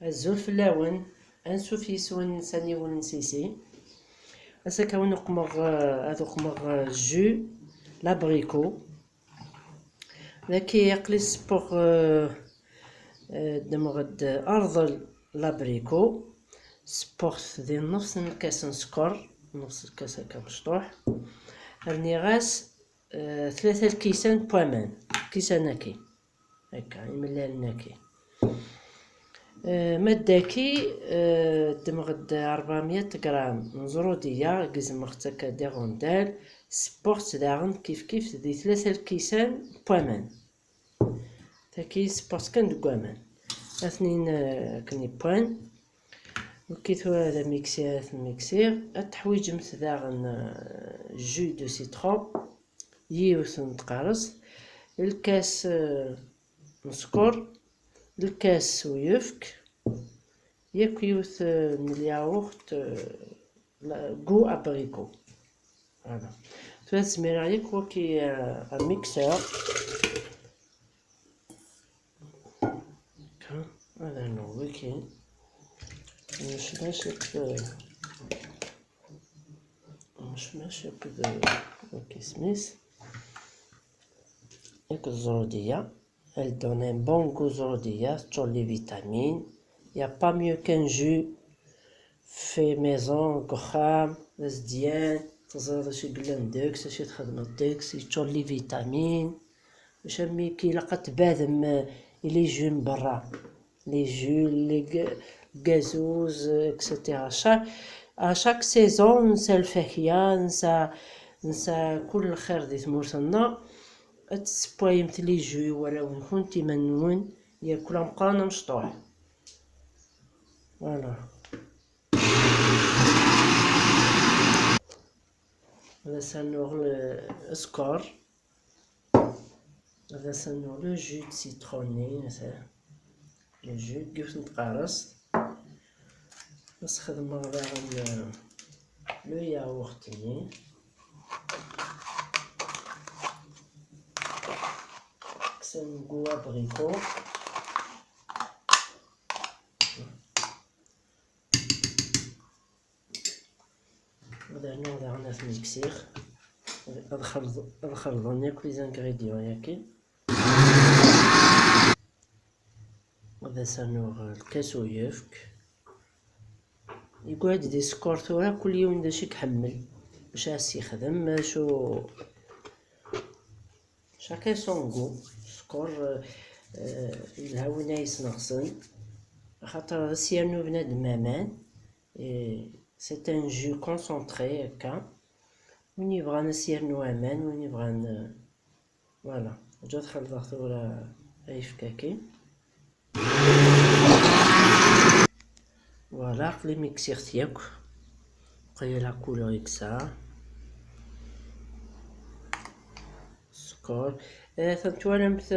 الزول فلاون انسوف يسون ساني ونسيسي اساكا ونقمغ هذا قمغ جو لابريكو لكي يقلس بوغ دمغد ارض لابريكو سبورت دي نص كاس سكر نص كاس هكا مشطوح راني غاس 3 الكيسان بوامان كيساناكي هكا يملالناكي مداكي دمغد 400 غرام نزرودية قزمغت هكا دي غوندال سبورت داغن كيف دي 3 الكيسان بوامان تاكي سبورت كان دكوامان اثنين كني بوان وكيتو هذا ميكسير التحويج داغن جو دو سيترون يوث نتقارص الكاس نسكر الكاس ويفك ياك يوث من الياغورت غو ابريكو هذا ثلاث سمير عليك وكي ميكسر هذا نوع كي مش ماشي كده اوكي سميث ياك الزرودية elle donne un bon goût زرودية sur les vitamines y a pas mieux qu'un jus fait maison قخام مزيان تزرد شي بلاندكس شي تخدم ديكس يشور لي فيتامين باش مي كي لقات بادم لي جو من برا لي جو لي غازوز اكسيتيرا شاك سيزون نسى الفاكهه نسى كل الخير دي تمورتنا تسبوي مثل لي جو ولا وين كنتي منون ياكل مقرانه مشطوح فوالا هذا سنور السكر هذا سنور لو جو سيتروني مثلا لو جو كيف نتقارص نستخدم داغن لو ياغورتي كسن غوا بريكو هذا نوع داغن في الميكسير ادخل ظنيك لي زانغريديون ياكي هذا سنور الكاس ويفك يقعد دي سكور ثورا كل يوم دا شي كحمل باش عاس يخدم شاكا سونغو سكور الهاوينا يسنغسن خاطر سيانو بنادم امان سي ان جو كونسونطري هكا وين يبغى نسيرنو امان وين يبغى فوالا جات خلطة ثورا يفكاكي فوالا قلي ميكسير تياك بقى لا كولور يكسا سكر ثنتوالمت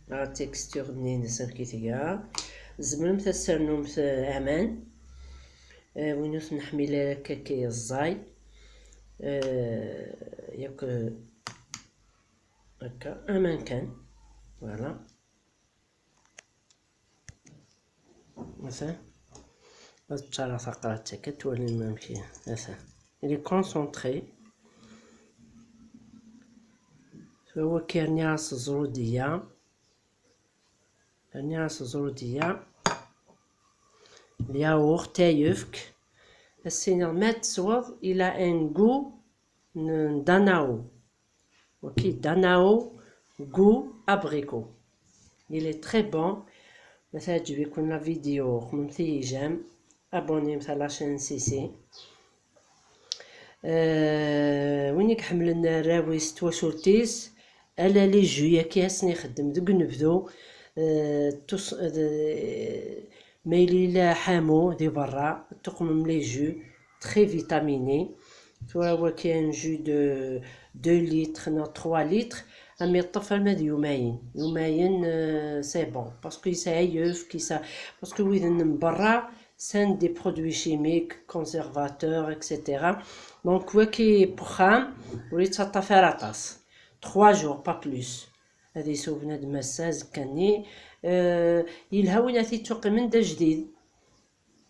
لا تيكستور منين سنكيتيا زملمت السرنومت امان وينوث نحمل كاكي الزاي ياك هكا امان كان فوالا مثلا تشارع ثقرات هكا تولي الممشي مثلا اللي كونسونطري فهو كيرني راس الزرودية الياغورت يفك السينر مات صوض الى ان غو داناو وكي داناو غو ابريكو il est très bon مثلا تجيبكم لا فيديو خممتي جام ابوني مثلا لاشين سيسي وين يحملنا راويس تواشورتيس الا لي جو ياكي هاسني خدم دوك نبدو ميلي لا حامو دي برا تقمم لي جو تري فيتاميني هو كاين جو دو 2 لتر نو 3 لتر امي الطفل ماد يومين سي بون باسكو يسايف كيسا باسكو وين من برا سان دي برودوي شيميك كونسيرفاتور اكسيتيرا دونك وكي بخام وليت تطفي راطاس 3 جور با بلوس هذه سو بنادم مساز كاني يلها وين تيتوقع من دا جديد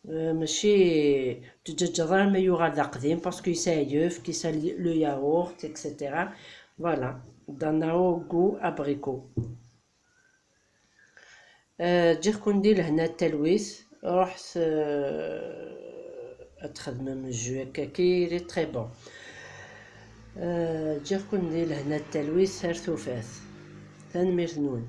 ماشي دجاج ما يغال دا قديم باسكو يسايف كيسال لو ياغورت اكسيتيرا فوالا داناو غو ابريكو. تجي كندير هنا التلويث رحت تخدم من جو كاكي تري بون. تجي كندير هنا التلويث سير ثوفاث ثانمير نون